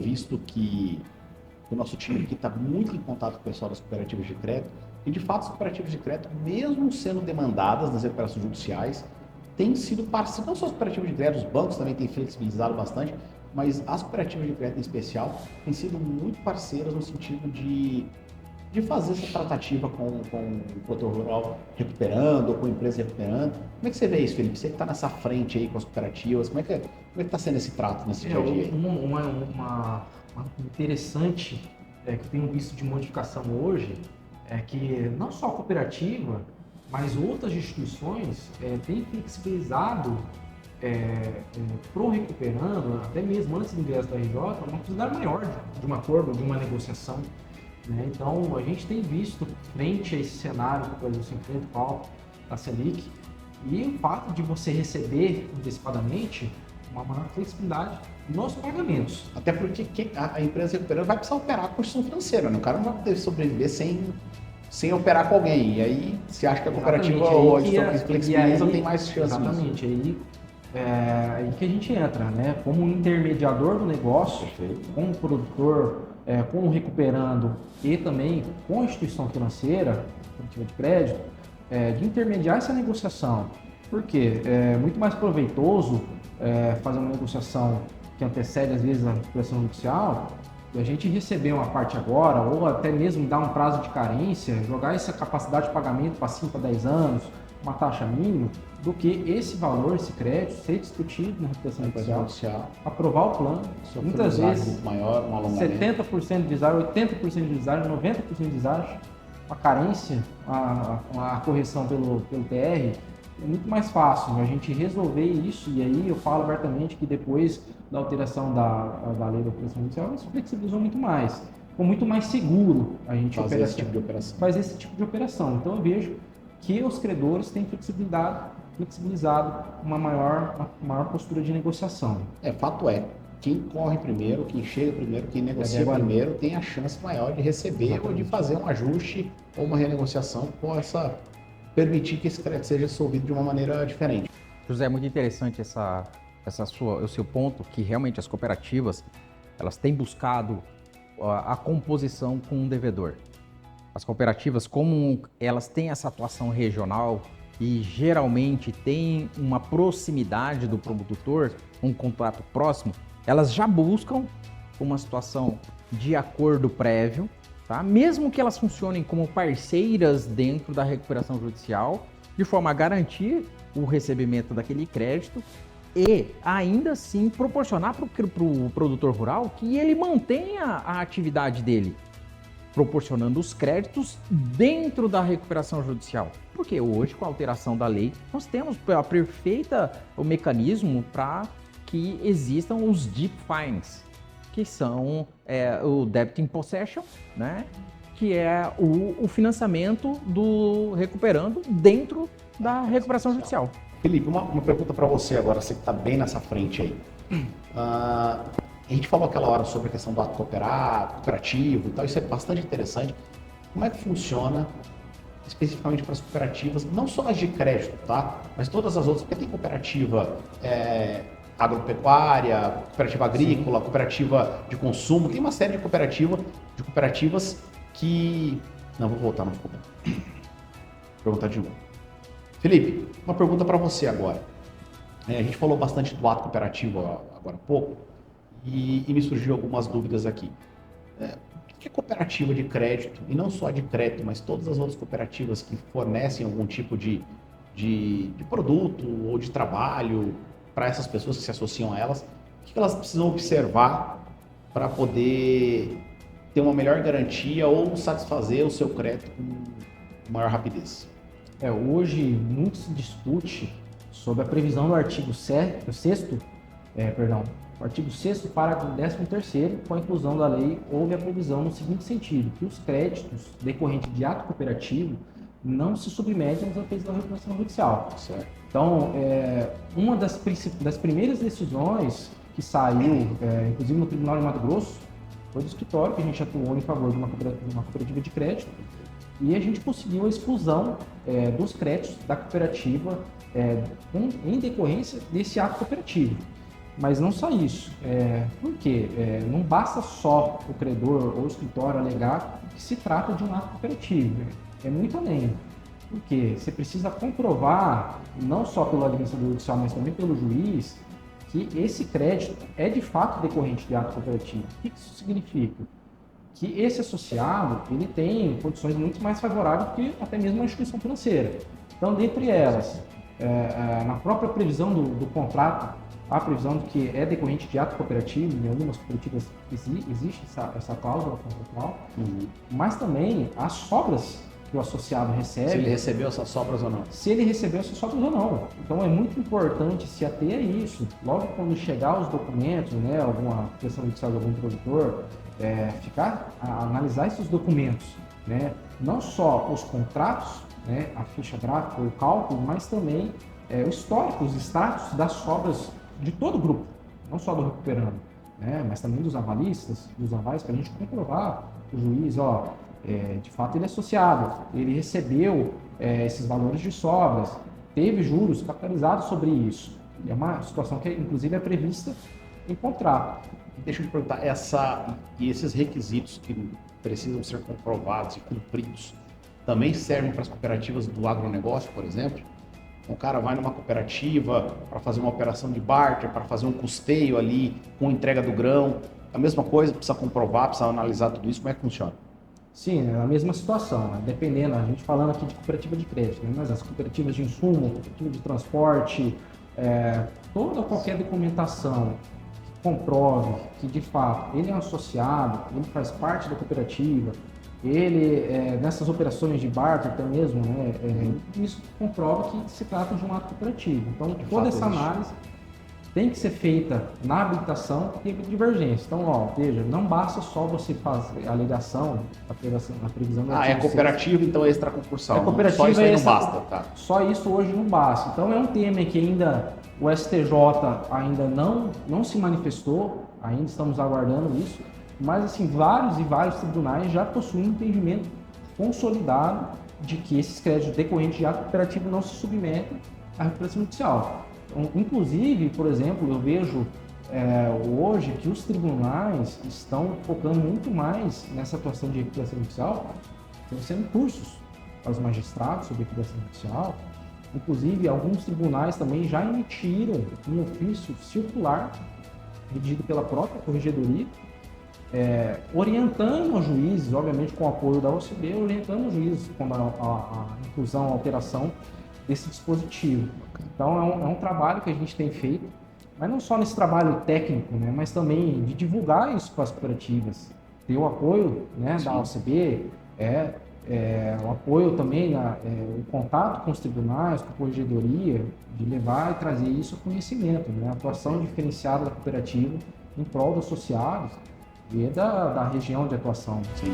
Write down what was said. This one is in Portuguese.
visto que o nosso time aqui está muito em contato com o pessoal das cooperativas de crédito, e de fato as cooperativas de crédito, mesmo sendo demandadas nas recuperações judiciais, têm sido parceiras, não só as cooperativas de crédito, os bancos também têm flexibilizado bastante, mas as cooperativas de crédito em especial têm sido muito parceiras no sentido de fazer essa tratativa com o produtor rural recuperando, ou com a empresa recuperando. Como é que você vê isso, Felipe? Você que está nessa frente aí com as cooperativas, como é que está sendo esse trato nesse dia a dia? Uma interessante que eu tenho visto de modificação hoje é que não só a cooperativa, mas outras instituições têm flexibilizado pro recuperando, até mesmo antes do ingresso da RJ, uma possibilidade maior de um acordo, de uma negociação. Né? Então, a gente tem visto, frente a esse cenário que o Brasil se enfrenta, qual a Selic, e o fato de você receber antecipadamente uma maior flexibilidade nos pagamentos. Até porque a empresa recuperando vai precisar operar com instituição financeira, né? O cara não vai poder sobreviver sem operar com alguém. E aí, você acha que a cooperativa ou a instituição que flexibiliza tem mais chance? Exatamente. Aí que a gente entra, né? Como intermediador do negócio, com o produtor, com o recuperando e também com a instituição financeira, cooperativa de crédito, de intermediar essa negociação. Por quê? É muito mais proveitoso fazer uma negociação que antecede, às vezes, a recuperação judicial, e a gente receber uma parte agora, ou até mesmo dar um prazo de carência, jogar essa capacidade de pagamento para 5 a 10 anos, uma taxa mínima, do que esse valor, esse crédito, ser discutido na recuperação judicial, aprovar o plano, muitas vezes maior, 70% de deságio, 80% de deságio, 90% de deságio, a carência, a correção pelo TR, é muito mais fácil a gente resolver isso, e aí eu falo abertamente que depois da alteração da lei da recuperação judicial, isso flexibilizou muito mais. Ficou muito mais seguro a gente fazer esse tipo de operação. Então eu vejo que os credores têm flexibilizado uma maior postura de negociação. Fato é, quem corre primeiro, quem chega primeiro, quem negocia primeiro, tem a chance maior de receber ou de fazer um ajuste ou uma renegociação que possa permitir que esse crédito seja resolvido de uma maneira diferente. José, é muito interessante o seu ponto, que realmente as cooperativas elas têm buscado a composição com um devedor. As cooperativas, como elas têm essa atuação regional e geralmente têm uma proximidade do produtor, um contato próximo, elas já buscam uma situação de acordo prévio, tá? Mesmo que elas funcionem como parceiras dentro da recuperação judicial, de forma a garantir o recebimento daquele crédito e ainda assim proporcionar para o produtor rural que ele mantenha a atividade dele, proporcionando os créditos dentro da recuperação judicial. Porque hoje, com a alteração da lei, nós temos o mecanismo para que existam os deep fines, que são o debt in possession, né? Que é o financiamento do recuperando dentro da recuperação judicial. Felipe, uma pergunta para você agora, você que está bem nessa frente aí. A gente falou aquela hora sobre a questão do ato cooperativo e tal, isso é bastante interessante. Como é que funciona especificamente para as cooperativas, não só as de crédito, tá? Mas todas as outras, porque tem cooperativa agropecuária, cooperativa agrícola, cooperativa de consumo, tem uma série de cooperativas que... Não, vou voltar, não ficou bom. Vou perguntar de novo. Felipe, uma pergunta para você agora. A gente falou bastante do ato cooperativo agora há pouco e me surgiu algumas dúvidas aqui. O que é cooperativa de crédito, e não só de crédito, mas todas as outras cooperativas que fornecem algum tipo de produto ou de trabalho para essas pessoas que se associam a elas, o que elas precisam observar para poder ter uma melhor garantia ou satisfazer o seu crédito com maior rapidez? Hoje muito se discute sobre a previsão do artigo 6º, o artigo 6º, parágrafo 13º, com a inclusão da lei, houve a previsão no seguinte sentido, que os créditos decorrentes de ato cooperativo não se submetem aos efeitos da recuperação judicial. Certo. Então, uma das primeiras decisões que saiu, inclusive no Tribunal de Mato Grosso, foi do escritório que a gente atuou em favor de uma cooperativa de crédito, e a gente conseguiu a exclusão dos créditos da cooperativa em decorrência desse ato cooperativo. Mas não só isso. Por quê? Não basta só o credor ou o escritório alegar que se trata de um ato cooperativo. É muito além. Porque você precisa comprovar, não só pelo administrador judicial, mas também pelo juiz, que esse crédito é de fato decorrente de ato cooperativo. O que isso significa? Que esse associado ele tem condições muito mais favoráveis que até mesmo uma instituição financeira. Então, dentre elas, na própria previsão do contrato, a previsão de que é decorrente de ato cooperativo, em algumas cooperativas existe essa cláusula contratual, mas também as sobras que o associado recebe. Se ele recebeu essas sobras ou não. Se ele recebeu essas sobras ou não. Então é muito importante se ater a isso. Logo quando chegar os documentos, né, alguma pressão judicial de algum produtor, ficar a analisar esses documentos, né, não só os contratos, né, a ficha gráfica, o cálculo, mas também o histórico, os extratos das sobras de todo o grupo, não só do recuperando, né, mas também dos avalistas, dos avais, para a gente comprovar o juiz, de fato ele é associado, ele recebeu esses valores de sobras, teve juros capitalizados sobre isso. É uma situação que, inclusive, é prevista em contrato. Deixa eu te perguntar, esses requisitos que precisam ser comprovados e cumpridos também servem para as cooperativas do agronegócio, por exemplo? Um cara vai numa cooperativa para fazer uma operação de barter, para fazer um custeio ali com entrega do grão, a mesma coisa, precisa comprovar, precisa analisar tudo isso, como é que funciona? Sim, é a mesma situação, né? Dependendo, a gente falando aqui de cooperativa de crédito, né? Mas as cooperativas de insumo, cooperativa de transporte, qualquer documentação que comprove que de fato ele é um associado, ele faz parte da cooperativa, ele, nessas operações de barter até mesmo, né, isso comprova que se trata de um ato cooperativo. Então, toda essa análise tem que ser feita na habilitação e divergência. Então, veja, não basta só você fazer a alegação, a previsão do é cooperativa, então é extraconcursal. É cooperativa, só isso aí não basta, tá? Só isso hoje não basta. Então, é um tema que ainda o STJ ainda não se manifestou, ainda estamos aguardando isso, mas assim, vários e vários tribunais já possuem um entendimento consolidado de que esses créditos decorrentes de ato cooperativo não se submetem à recuperação judicial. Então, inclusive, por exemplo, eu vejo hoje que os tribunais estão focando muito mais nessa atuação de recuperação judicial, oferecendo cursos para os magistrados sobre recuperação judicial. Inclusive, alguns tribunais também já emitiram um ofício circular, redigido pela própria corregedoria, orientando os juízes, obviamente com o apoio da OCB, orientando os juízes com a inclusão, a alteração desse dispositivo. Então é um trabalho que a gente tem feito, mas não só nesse trabalho técnico, né, mas também de divulgar isso para as cooperativas, ter o apoio, né, da OCB, o apoio também, o contato com os tribunais, com a corregedoria, de levar e trazer isso ao conhecimento, né, a atuação diferenciada da cooperativa em prol dos associados e da região de atuação. Sim.